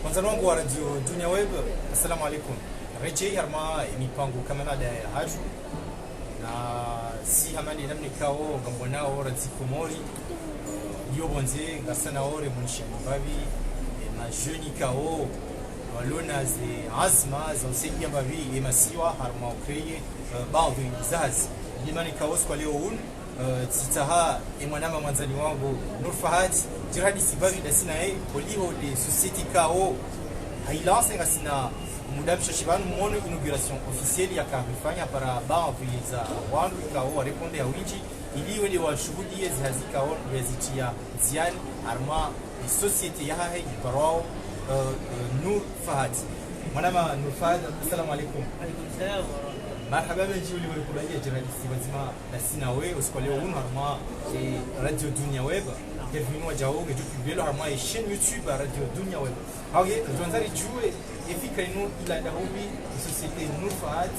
Mwanzano wangu wa Radio Dunia Web, assalamu alaikum. Rejei harma mipango kama nada ya haju na si hamani namni kao ngambonao radzi komori yobonze ngasana ore munisha mbavi na jeune kao walona ze azma za usaidia mbavi emasiwa harma ukreye baadhi zazi limani kao kwa leo un titaha emwanama mwanzani wangu Nur Fahad jiradi sibavi dasina oliho de société kao hailance ngasina mudabisha shibanu mmono inauguration officielle ya karifanya para baadhi za wandu kao reponde ya winji iliwe ni washuhudie zihazika on yazitia ziani arma société ya hai barao Nur Fahad mwanama Nur Fahad assalamu alaikum. Alaikum salam. Marhaba benji uli wekubaje jirani sibazima dasina we usikwale unu harma Radio Dunia Web bienvenue wajaoge jukubelo harma chaîne YouTube Radio Dunia Web. Hawe tuanzari jue efika inu ila dahubi société Nur Fahad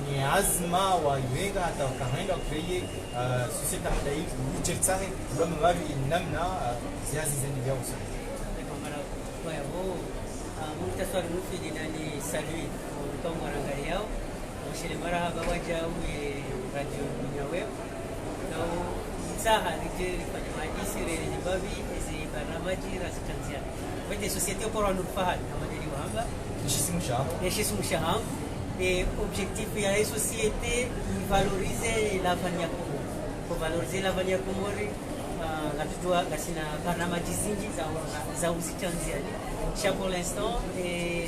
ni azma wa yenga hata wakaenda kureye société hadai ujertahe kama wavi namna ziazi zeni vya usoni. Kwa hivyo muhtasari mufidi nani salui kwa mwanangali yao mshile marahaba wajawe Radio Dunia Web na msaha rijeri kwa majisi rele jibabi ezi baramaji rasitanzia kwa société pour Nur Fahad na madeli wahamba nishimu shaham et objectif ya société valoriser l'avenir commun pour valoriser l'avenir commun la gasina baramaji zingi za uzitanzia cha pour l'instant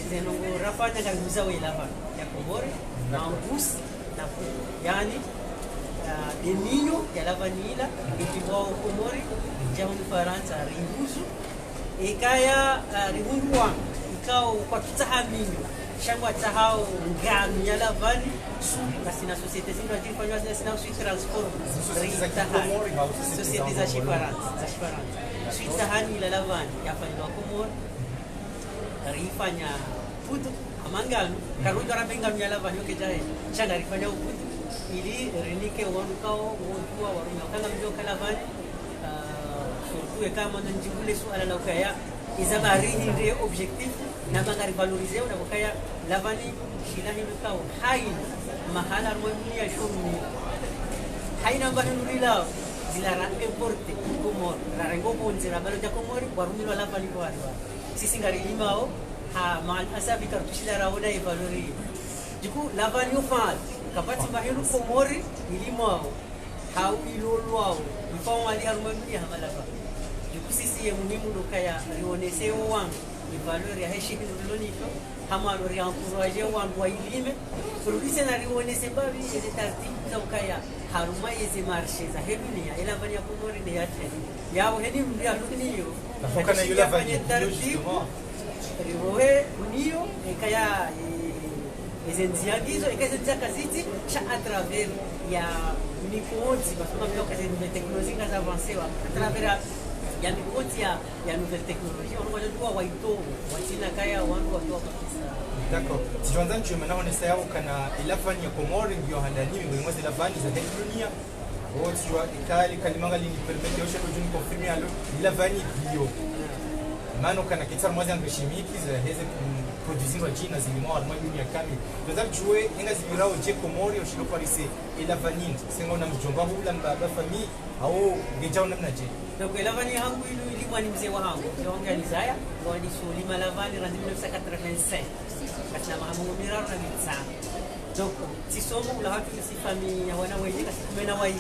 zenongo rafanya kaguza welava ya Komori na bus na yani eninyo ya lavanila ikibwa Komori jamu Faransa ringuzu ikaya rihundwa ikao kwa kitahaminyo shangwa tahao ngam ya lavani su kasina société zino ajifanywa sina su transport société za Faransa suite hani la lavani yafanywa Komori rifanya putu amangano karuja rabenga mnyala vanyo kejae changa rifanya uputu ili renike wonukao wontua waruna kanga mjo kala vani surtout kama njibule swala la ukaya izabari ndio objectif na bangari valoriser na ukaya lavani shilani mkao haina mahala rwani ya shumi haina banurila zilara importe Komor rarengo bonzira balo ja Komori warumilo lavani kwa riwa sisi ngari limao mal asabi kartushila raona evalori jiku lavani ufad kapati mahiru Komori ilimao hau ilolwao mfao ali harmoni ya hamalava jiku sisi ye muhimu dokaya rionese wangu evalori ya heshi hilonito hamalori encourager wangu wa ilime produise na rionese babi eze tartibu za ukaya haruma yeze marche za hedunia lavani ya Komori ne yate yao hedi mdia lukniyo nafokana yule lavani tartibu riwowe uniyo ekaya ezenziagizo ekazenzia kaziti cha à travers ya mikozi basoma vyo kazi nouvelle technologie ngaza avancer à travers ya mikozi ya nouvelle technologie on va dire waito watina kaya wangu watu kabisa. D'accord. Tuanze nje maana on essaye kana ilavani ya Komori ndio handani mwezi lavani za dunia. Wote jua ikali kalimanga lini permettre osha kujuni confirmer alo ilavani bio. Mano kana kitar mwazi angre chimiques heze produising wa jina zilimo arma dunia kami tuza jue inga zibirao je Komori oshilo parise ilavani sengo na mjomba hula mbaba fami au ngejao namna je donc ilavani hangu ilikuwa ni mzee wangu ndio alizaya wadi sulima lavani randi 1985 katina mahamu miraro na mitsa donc si somo la hatu si famille ya wana wewe kasi kumena wai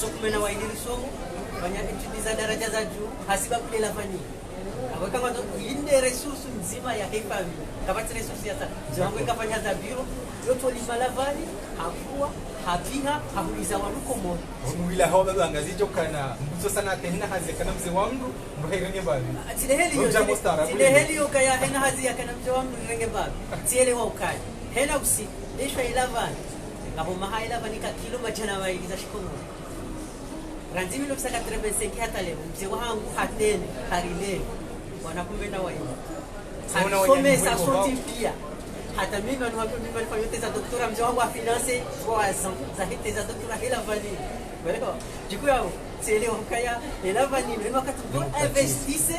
so kumena wai ni somo banya etudiza daraja za juu hasiba kule lavani aweka ndo ilinde resource nzima ya hii family kabati resource ya zangu ikafanya za biro yote limalavani hakuwa hapiha hakuliza wanu Komori wila hawa baba angazijo kana mbuzo sana tena hazi kana mzee wangu mrenge babi tileheli yo kaya hena hazi ya kana mzee wangu mrenge babi tiele wa ukai hena usi desha ilavani ngabo maha ilavani ka kilo majana wa iliza shikomori ranzimi lo kusaka 35 hata leo mzee wangu hatene harile wanakumbenda wao somesa soti pia hata mimi nilifanya teza doktora mzee wangu afinance 3 ans za teza doktora hela vani voilà du coup c'est les okaya et la vani mais wakati ndo investisse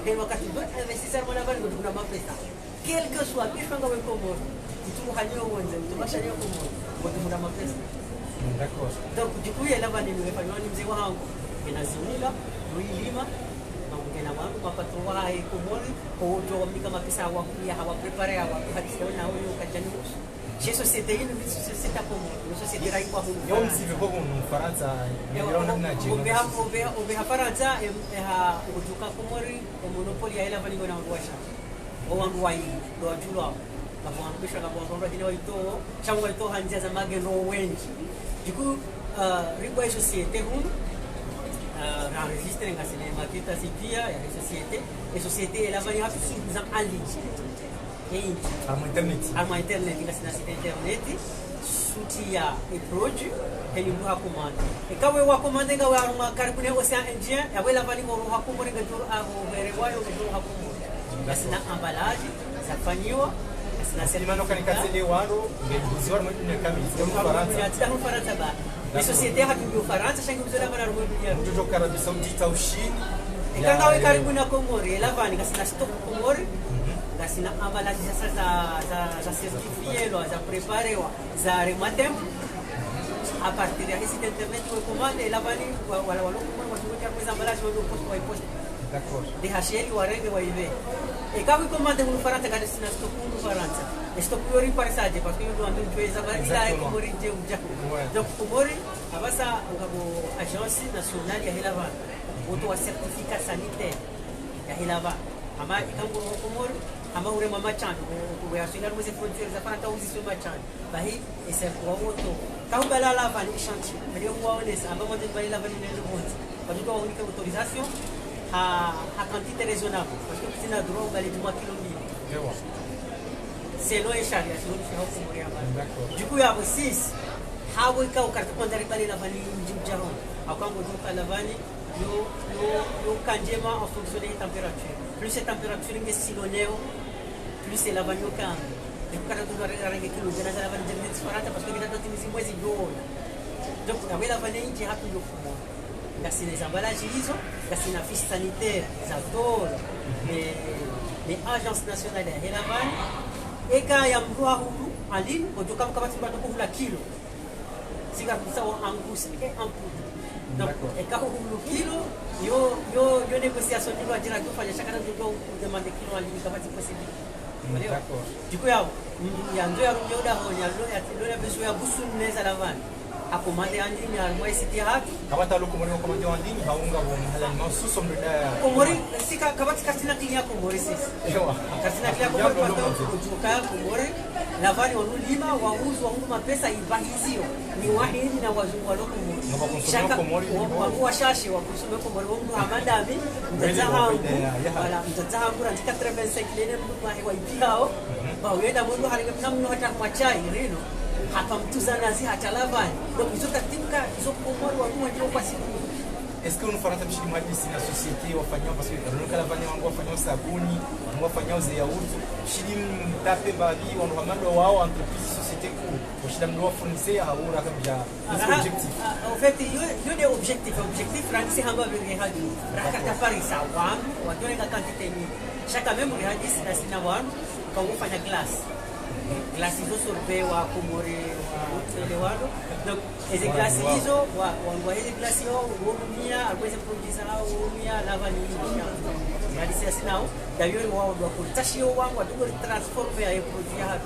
et wakati ndo investisseur mwana vani ndo kuna mapesa quel que soit pishanga wewe komo mtu hanyo uanze mtu bashania komo watu kuna mapesa d'accord donc du coup la vani nilifanya ni mzee wangu inazunila muilima na wangu mapato wae komori ko jo mika mapesa wa kuya hawa prepare hawa hadisi na huyo kajani je société une société comme une société rai kwa huyo yom si viko mu Faransa niliona na je obe Faransa ha kutoka komori monopoly ya ila vali gona ngwasha wangu wai do ajulo kama wangisha kama wangu ndio ito changu ito hanja za mageno wengi diku ribo ya société huyo enregistré dans les maquettes civile et les sociétés là vani hapo sisi en ligne ama internet ngasina internet sutia e produit ele mbu hakomanda e kawe wa komanda ngawe aruma karibu ne ocean Indien ya wela vani ngo hakomore ngajuru aho bere wayo ngajuru hakomore ngasina emballage zafanywa ngasina selimano kanikatele waro ngebuziwa mwenye kamili mu Faransa ba les sociétés hakibu Faransa shangi mzora bana rumo dunia ndio Arabia Saudita ushini ikangawe karibu na Komori la vani ngasina stock Komori ngasina emballage za certifié lo za préparé za rematem à partir de site internet ou commande la vani wala watu kwa emballage wa post d'accord DHL warenge wa ive e kawi commande mu Faransa kada sina stock mu Faransa stock yori paresaje parce que yo ndo tuweza ila Komori je ujako donc Komori abasa ngabo agence nationale ya Helava auto certificat sanitaire ya Helava ama ikango Komori ama ure mama chan ko ya singa mwezi produire za fana kauzi sio machan bahi ese kwa auto kaubala la van chantier ndio muonesa amba mmoja bali la van ni ndio mmoja kwa hiyo unika autorisation à quantité raisonnable parce que c'est la drogue aller du kilo 1000 c'est loin charia c'est loin chez Komori d'accord du coup il y a 6 hawo ikao kartu kwanza ribali la vani mjaro akango duka la vani yo kanjema en fonction des températures plus cette température nge siloneo plus c'est la vani kan et quand tu dois regarder kilo de la vani de différente parce que il y a d'autres mwezi dola donc avec la vani nje hapo yo kumo ngasi les emballages hizo ngasi na fiche sanitaire za dola les agences nationales ya Helavan eka ya mrua hulu alin kutoka kama timbatu kula kilo sika kusawa angus et en poudre donc eka hulu kilo yo négociation ni wa jira kufanya shakana ndio demander kilo alin kama si possible d'accord du coup ya ndio ya rujoda honya lo ya besoin ya busu neza lavani akomande andini armoi siti hatu kama talo Komori komande andini haunga bo mahala masuso mrida Komori sika kama katina kinya Komori sisi ewa katina kinya Komori kwa kutoka Komori lavani wanulima wauzi wangu mapesa ibahizio ni wahindi na wazungu wa Komori wangu washashi wa kusoma Komori wangu hamadami mtazahangu wala mtazahangu rantika 85 lene mtu wa ipao ba wenda mundu halinga mnamu hata machai rino hapa mtu zanazi hata lavani donc hizo katika hizo Komori wangu ndio kwa siku est-ce que nous faisons un petit peu de société wafanyao parce que nous kala vani wangu wafanyao sabuni wangu wafanyao ze yaourt shidi mtape bali wangu wamando wao entreprise société ku shida mdo fournisseur haura kama ja objectif en fait yo des objectifs francis hamba vile hadi rakata farisa wangu watoenga quantité nyingi chaque même hadi sina wangu kwa kufanya glace hizo sorbet wa Komori wa elewado donc hizo glace hizo wa hizo glace yo wumia alweze produce hao wumia lava ni hadi sasa nao d'ailleurs wao ndio kulitashio wangu watu transformer ya produit ya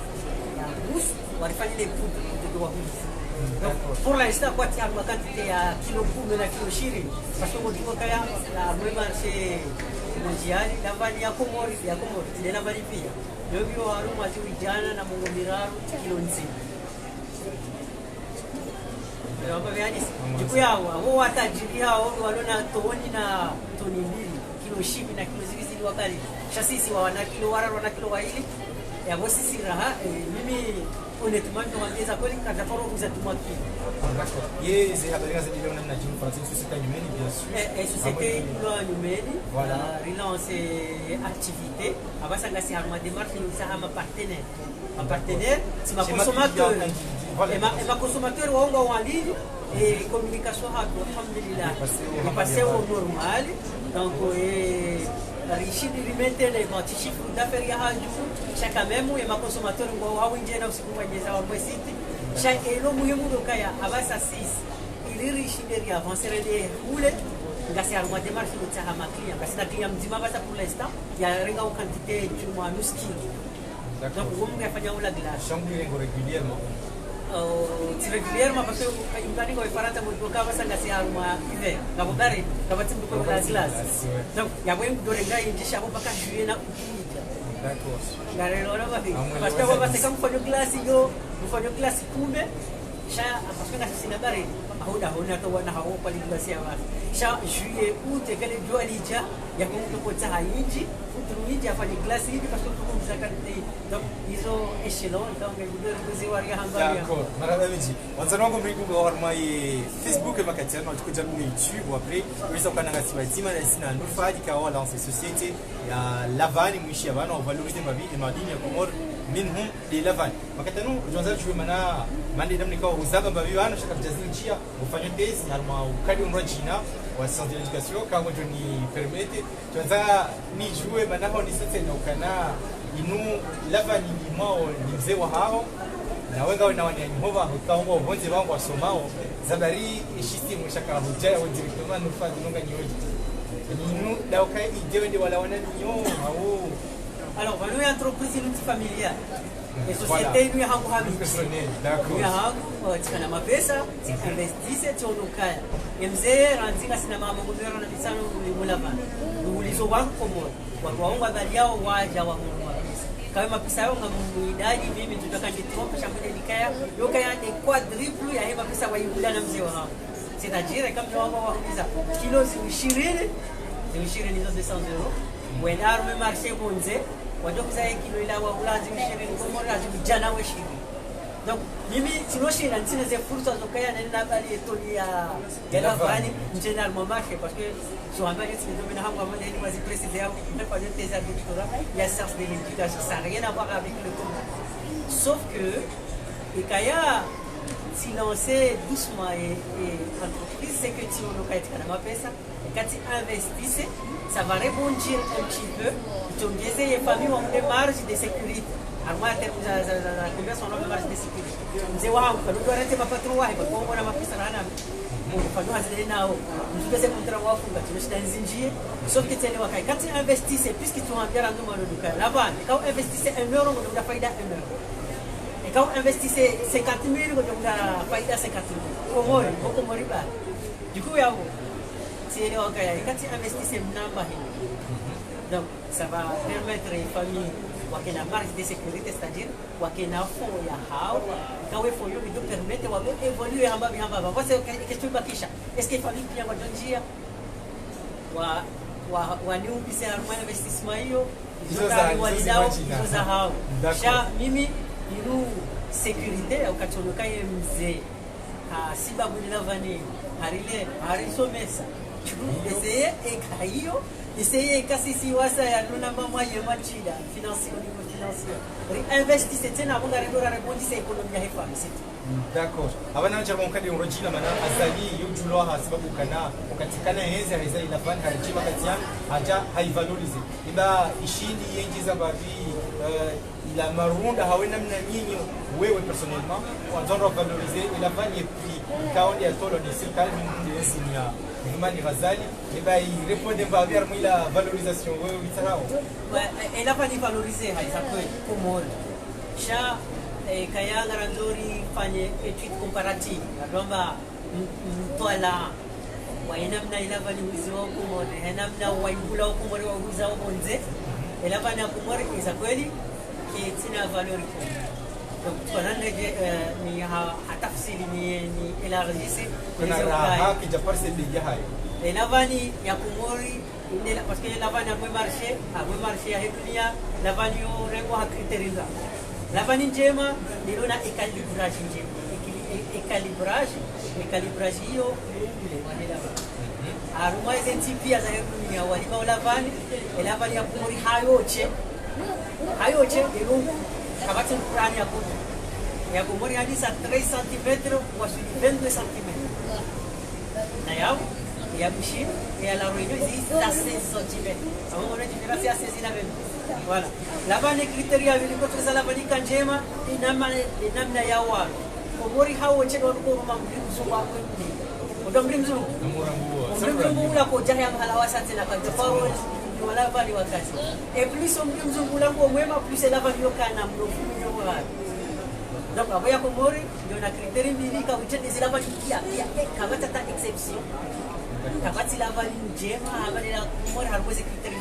bus walifanya ile poudre ndio wa bus donc pour l'instant quoi tu as ma quantité ya kilo 10 na kilo 20 parce que on kaya la même marché mondial lava ni ya Komori ile lava ni pia ndio waru mwazi vijana na mungu miraru kilo nzima ndio hapa yani jiku yao wao watajiri hao walona toni na toni mbili kilo 20 na kilo zili wakali sasa sisi wana kilo wararu na kilo waili ya bosi siraha mimi honnêtement nikamwambia kweli kataforo kuzatumwa kitu. D'accord. Yeye zile habari za ndio namna jimu kwa sababu société humaine bien sûr. Société humaine voilà relance activité abasa ngasi harma démarche ni sa ama partenaire. Un partenaire c'est ma consommateur. Et ma consommateur wonga en ligne et communication hako alhamdulillah. Il passé au normal donc rishi limete le chiffre d'affaires ya haju chaque même et ma consommateur ngo hawinje na usiku mwenyeza wa mwesiti chaque elo muhimu dokaya abasa 6 ili rishi ndio avancer les rouler ngasi ya mois de mars ni tsaha maklia ngasi na klia mzima basa pour l'instant ya renga au quantité du mois nuski donc vous me fanya ula glace chambre régulièrement régulièrement parce que imkani kwa ifarata mtu kama sanga si haruma hivi ngabo gari kama timu kwa glace donc ya bwe dorenga injisha hapo mpaka juillet na ukija d'accord ngare lolo babi parce que baba seka mfanya glace yo mfanya glace kumbe sha parce que ngasi sina gari hauda hona to wana hawo pali glace ya watu sha juillet août kale jua lija ya kumtu kwa tahayiji uturuiji afanye glace hivi parce que tuko mzakati donc hizo echelon donc ndio ndio wari hambari d'accord marada miji wanzana wangu mriku wa harmai Facebook et makatiana tukuja mu YouTube après wisa kana ngasi batima na sina nufadi ka wala en société ya lavani mwishi abana on valoriser madini ya Komoro minhum de lavani makatano jonza chwe mana mande damni ka uzaba babi wana shaka mjazini ufanye test harma ukadi unrajina wa centre d'éducation kama ni permete jonza ni jue mana ho ni sasa na ukana inu lavani ni mao ni mzee wa hao na wenga wana Yehova ukaongo bonze wangu wasomao zabari ishiti mwishaka hujaya wa directement nufadi nonga nyoji inu dauka ijewe wala wana nyo au alors nous entreprise multifamiliale et société nous hangu habi d'accord nous hangu tikana mapesa investisse tionokaya mzee ranzinga sina mama ngomera na misano mulava ulizo wangu Komoro watu waongo adhali yao waja wa kama mapesa yao ngamuidadi mimi tutaka nitrompe shambani nikaya yoka ya ni quadruple ya hema pesa waibula na mzee wao c'est-à-dire kama wao wakuuliza kilo 20 hizo 200 euros wenaro me marché bonze wadokuza kilo ila wa ulanzi 20 Komoro jana we 20 donc mimi tinoshira ntsine ze fursa zokaya na bali etoni ya lavani njena marché parce que sur un bagage de domaine hango amane ni wazi préciser mais pas de thèse à doctorat il y a sciences de l'éducation ça n'a rien à voir avec le Komoro sauf que et kaya si lancer doucement et entreprise c'est que tu on lokaya kana mapesa et quand tu investis ça va rebondir un petit peu tu ongeze les familles ont des marges de sécurité arma terme za combien sont les marges de sécurité mzee wangu kwa ndio rete mapatro wapi kwa kuona mapesa rana mfano hazile nao mtugeze kontra wafunga tunashida nzinjie sauf que tena wakai quand tu investis puisque tu rentres dans le duka là-bas quand investis 1 euro on a faida 1 euro et quand investis 50 000 on a faida 50 000 Komoro beaucoup riba du coup yao c'est wakai quand tu investis namba hii donc ça va permettre aux familles wakena marge de sécurité c'est-à-dire wakena fond ya hao kawe fond yo ndio permettre wa évoluer hamba parce que question bakisha est-ce que famille pia kwa njia wa ni ubise harma investissement hiyo hizo za hao sha mimi ilu sécurité ukacholoka mzee sibabu nilavani harisomesa essayer ekayo essayer kasi si wasa ya nuna mama ya machida financier au niveau financier investissez tena bonga redora rebondi sa économie ya hefa d'accord abana nje mkadi urojina mana azali yujulo ha sababu kana ukatikana heza heza ila fani hajima katia haja haivalorize iba ishindi yengiza babi ila marunda hawena mna nyinyi wewe personnellement on doit valoriser ila fani et puis kaondi ya tolo ni serikali ndi esinia Imani Razali et ben il répondait pas bien à la valorisation oui oui elle a pas dit valoriser ça peut Komoro cha kaya ngarandori fanye étude comparative kwamba mtwala wainamna ila valoriser wa Komoro namna waibula wa Komoro wa uza wa bonze ila bana Komoro za kweli kitina valori donc tunaangaje ni hatafsiri ni élargissez kuna raha kijapar se bija hayo inavani ya Komori parce que lavani amwe marché ya dunia lavani yo rengo ha kriteriza lavani njema ndilo na ekalibrage njema ekalibrage hiyo ile wale aruma hizi pia za dunia walipa lavani lavani ya kumori hayoche ndilo kabati Qur'ani ya kumori hadi sa 3 cm kwa 22 cm na yao ya bouchine et à la réunion ici à 16 cm. On a dit que c'est à 16 cm. Voilà. Là-bas les critères ya vile kwa za lavani kanjema namna ya wao. Komori hao cheno kwa mambrizo wa kweli. Ndombrizo. Ndombrizo la kwa jaya mahala wasati na kwa tofauti ni wala bali wakati. Et plus ndombrizo la kwa mwema plus lavani yokana mdofu wa. Donc aboya komori ndio na critères mbili ka uchende zila bali kia kama tata exception. Kabati lavani njema habari la kumori harwezi kitari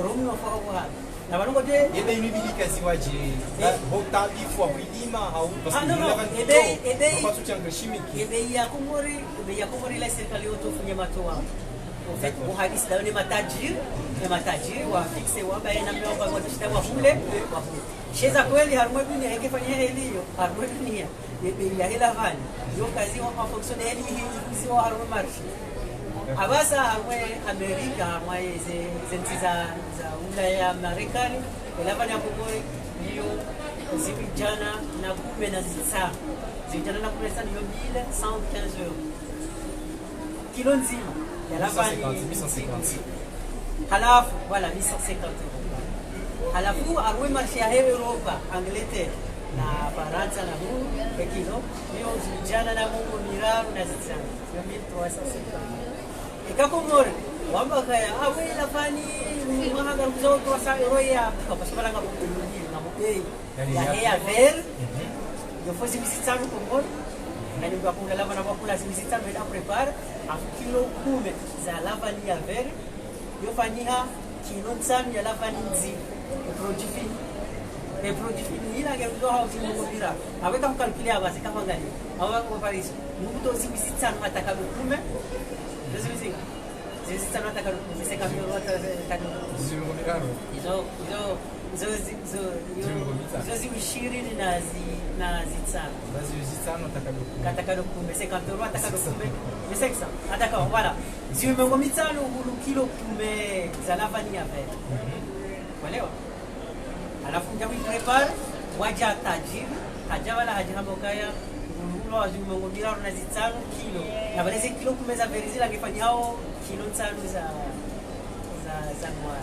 romu no forowa na bango de ebe inibili kazi waje bota bifo kulima au parce que lavani ebe pas tout en chimique ebe ya kumori la serikali yote funye matoa au fait au hadith da ni matajiri wa fixe wa baina mwa kwa watu wa hule sheza kweli harmoni ni haikifanyia hiyo harmoni ni ebe ya hela vani yo kazi wa fonctionnaire hii sio harmoni marshi abasa harmoni Amerika harmoni za Ulaya ya Marekani lavani ya kumori hiyo zivijana na kume na zitsa zivijana na kume sana hiyo 1115 euros kilo nzima ya lavani 150 halafu wala 150 halafu arwe marché ya Europa Angleterre na Faransa na huu kilo hiyo vijana na mungu miraru na zitsa hiyo 1350 ikakomori wamba kaya awe lavani mahanga mzao kwa sa roya kwa sababu nga mkuluni na mbei ya ver yo fozi visitano komori na ni kwa kula lavana kwa kula visitano bila prepare a kilo 10 za lavani ya ver yo fanyia kilo 5 ya lavani nzi produit fini ila ngezo hao zimu bila aweka kukalkulia basi kama ngani awa kwa Paris mtu visitano atakabe 10 Sisi sana nataka kumseka mimi wote zimengomekano hizo zimshiriki na zitano zitano atakalo kumseka mtoro atakalo kumseka atakao wala zimengomitano kilo kume za lavani ya vert walewa alafu ndio prepare waja tajiri haja wala haja hamokaya ulo azimengomira na zitano kilo na baleze kilo kumeza verizila ngefanyao kilo 5 za mwa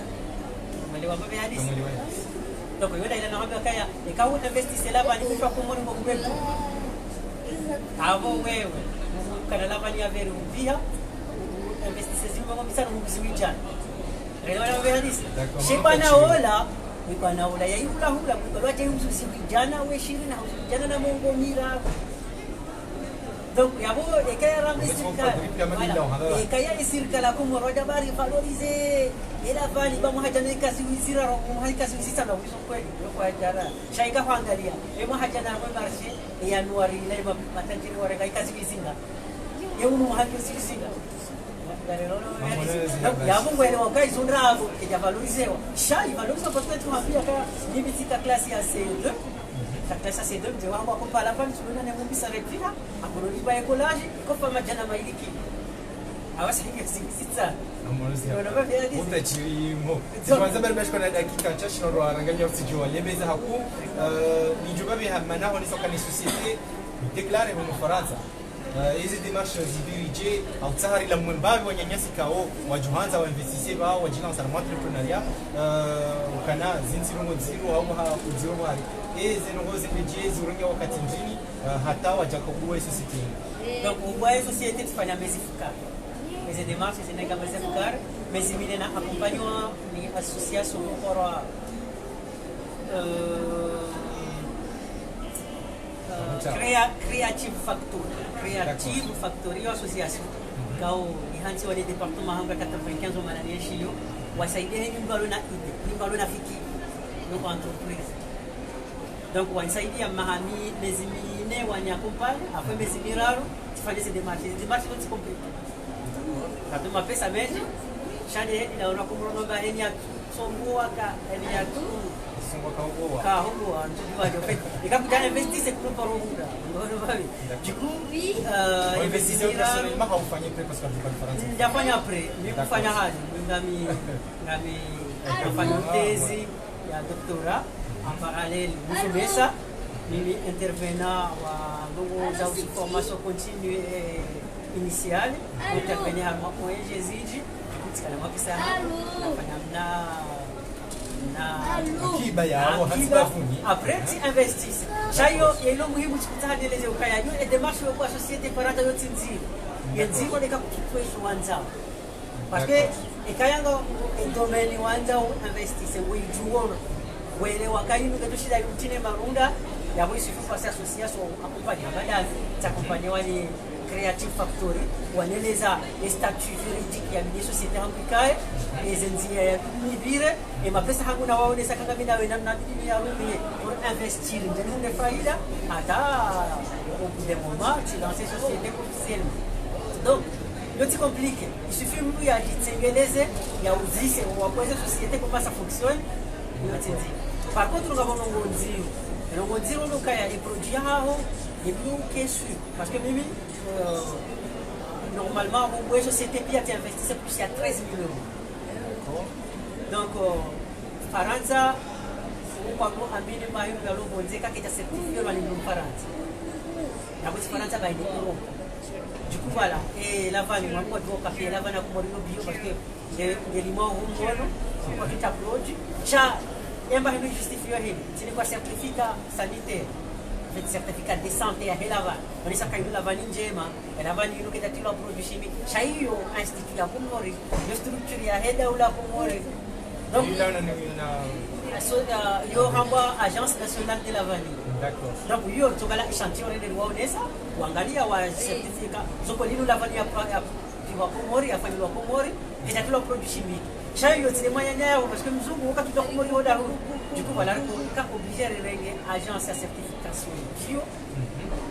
mwelewa baba hadisi donc yoda ila naomba kaya ikawa investi lavani kwa kumoni kwa kwetu avo wewe kana lavani ya veri mpia investi sezima kwa misana mkuziwijana elewa baba hadisi shibana ola ikana ola ya yula hula kwa lote mkuziwijana we shirina hujana na mongo mira donc yabo ekaya ramesika ekaya isirka la kumo roja bari valoriser ila vali ba muhajana kasi wisira ro muhajana kasi wisita na wiso kweli kwa jara shaika kuangalia muhajana kwa marshi ya nuari ile matajiri wale kasi wisinga yeye muhajana wisinga yabo ngwele wakai sundrago ya valoriser shai valoriser parce que tu m'as ka ni petite classe ya C2 Sasa C2 mzee wangu akopa la pani tunaona ni mumbi sarefika akorudi ba ecology kopa majana mailiki awasi hiki utachirimo tuanze bali bashika na dakika chache na roho angalia usijua lebeza haku ni jubabi hamana ni soka ni société déclaré au Faransa hizi démarches zidirije au tsahari la mwembavi wanyanyasi kao wajuhanza wainvestise bao wajina sana entrepreneuriat kana zinzirongo zero au ha zero hari zero zipije zironge wakati mjini hata wajakobuwa société donc ubwa société tufanya mezifuka les démarches c'est nega mezifuka mezimine na accompagnement ni association pour Creative Factory association kao ni hansi wale departement hanga 95 manani shilo wasaidie ni mbalo na ide ni mbalo na fikiri no entreprise donc wansaidia mahami mezimine wanyakompani après mezimiraro tufanye ces démarches zote complètes katuma pesa meji shade ila unakumbuka baheni ya songoa ka ya tu Songoa kaogoa. Kaogoa ndio ndio fait ikakutana investisse kwa parunga ndio babi jiku investisseur personnellement haufanye pre parce que tu conference njafanya pre mimi kufanya haji ngami nafanya tezi ya doktora en parallèle musomesa mimi intervenant wa ndugu za formation continue initiale intervenir à moi ONG katika mapesa nafanya na akiba yao hatibafuni après tu investis chayo yelo muhimu tukutane leze ukaya yo et démarche kwa société parata yo tinzi yenziko leka kukifwesh wanza parce que ikayanga domaine wanza investis wejuona wele wakayinu ketushida rutine marunda ya voice for association accompagner badani t'accompagner wali Creative Factory waneleza les statuts juridiques ya mini société hampikae ezenzia ya nibire et mapesa hangu na waonesa kanga mina we namna bidini ya rumi pour investir ndende faida ata au bout d'un moment tu dans ces sociétés officiellement donc c'est compliqué il suffit mtu ya jitengeleze ya uzise wa kwa société comment ça fonctionne yotenzi par contre nous avons ngonziro lokaya les produits hao et plus que sûr parce que mimi normalement, une société qui a investi plus à 13 000 €. Donc, Faranza, on va amener ma une galon pour dire qu'il y a certifié dans les noms Faranza. La boîte Faranza va être du coup, voilà. Et la vanne, on va voir café, la vanne a commandé le bio parce que les limons ont on va tout applaudir. Ça, il y a un justifié, c'est quoi certificat sanitaire. Certificat de santé à Helava. On est sakay la vanille njema, la vanille nous qui a tilo produit chimique. Chayo institut ya kumori, le structure ya heda ula kumori. Donc yo hamba agence nationale de la vanille. D'accord. Donc yo tokala échantillon de waonesa, kuangalia wa certificat. Zoko lino la vanille ya kumori, ya vanille ya kumori, et a tilo produit chimique. Chayo c'est moyen nao parce que mzungu wakati tukumori hoda. Du coup voilà, on est obligé de régler agence à certification bio.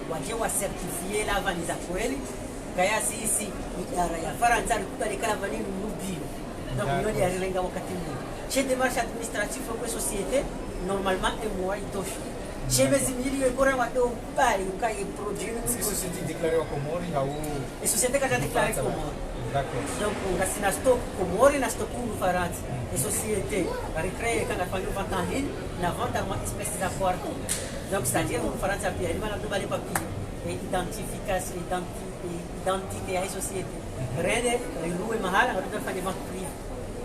Waje wa certifier la vanille za kweli. Kaya sisi idara ya Faransa kubalika la vanille mu bio. Donc yoni ya renga wakati mmoja. Chez démarche administrative pour société normalement un mois itosha. Chez mes milieux pour un wado bali ukaye produit. C'est société déclarée au Comores ou et société qui a déclaré Comores. D'accord. Donc on a sina stock Comores na stock u Faransa. Et société recréée quand la famille vend en ligne na vente à une espèce d'apport. Donc c'est-à-dire on Faransa bien il va la les papiers et identification identité à société. Rede louer mahal on doit faire des ventes privées.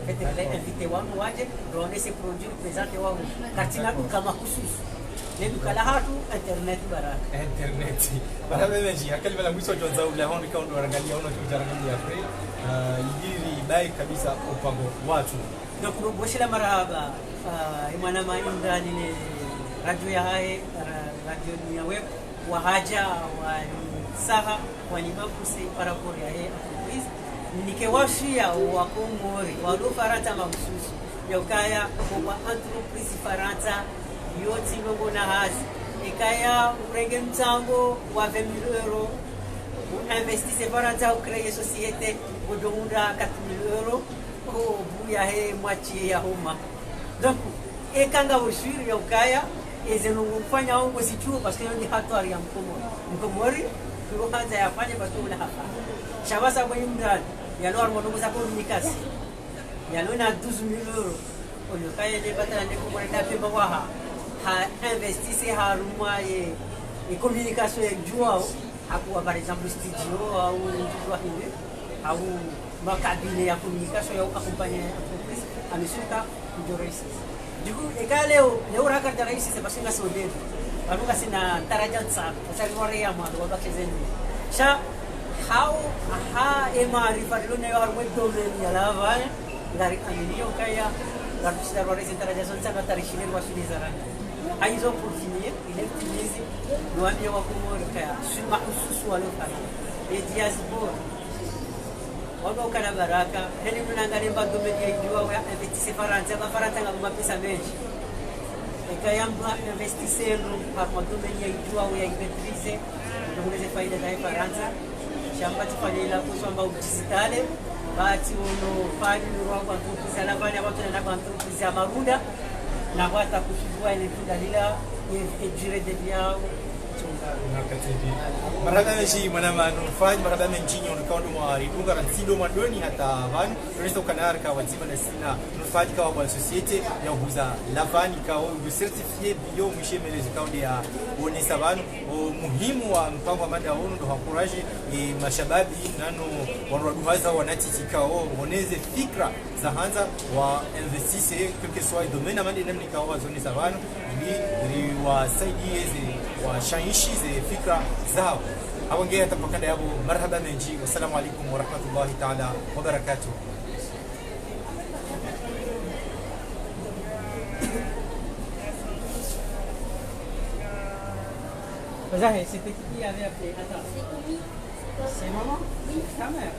Fait les invité wangu waje waone ces produits présenter wangu katika kama kususu. Ndio kala hatu internet baraka. Internet. Bana meji akali bala mwisho tuanza ule hao nikao ndo angalia ono tujarangalia pre. Yiri bai kabisa upango watu. Donc boshila marahaba imana mainda ni radio ya hai radio ya web wa haja wa saha wa nimakuse parapor ya hai entreprise nikewashia wa Komori wa Faransa mahususi ya ukaya kwa entreprise Faransa yote ngongo na hazi ikaya urenge mtango wa 20 000 €. Investissez Faransa ou créer société au demanda 4 000 € au buya he moitié ya homa. Donc ekanga ushuru ya ukaya ezenungufanya au kusichua parce que ni hatari ya mkomori kuanza yafanye basi una hapa. Shabasa kwa imrani ya lor mwanangu za communication. Ya lona 12 000 €. Oyo kaya ni batana ni kumwona pemba waha. Ha investissez haruma et communication avec Joao hakuwa par exemple studio au tuwa hivi au makabine ya communication ya accompagner entreprise ameshuka ndio rais. Du coup leo raka da rais c'est parce que ngasi odeni. Baruka sina taraja sana. Usali wale ya mwana wa bakizeni. Sha how ema rifadilo na yo harmo domaine ya lava ngari amilio kaya garbusta rais taraja sana tarishile wa shulizarani. Aizo opportunité ile timizi niwaambie wakomori kaya shima hususu wale kana e diaspora wao kana baraka heni mnaangalia bado mmejua wa investisse Faransa ba Faransa ngama pesa mengi kaya mba investisse par modo mmejua wa maîtriser ndio faida za Faransa shamba tufanye ila kusamba digitale bahati unofanya kwa entreprise ya lavani watu wanaenda kwa entreprise ya maruda na wata kuchukua ile dalila ejire de yao marada meji mana manu fanya marada menjinyo ndikaondo mwari dunga ransido madoni hata vanhu tunaweza ukanar ka wazima na sina nufanya kwa wa societe ya uza lavani ka u certifié bio mshemelezi kaunti ya onesa vanhu muhimu wa mpango wa mada wono ndo hakuraje mashababi nano wanaduhaza wanatitikao oneze fikra za hanza wa investisse quelque soit domaine amani namni ka wa zone za vanhu ili wasaidie washaishi fikra zao awongea tapakanda yabo marhaba menji wassalamu alaikum wa rahmatullahi ta'ala wa barakatuh C'était qui avait appelé? Attends. C'est maman? Oui. Ta mère?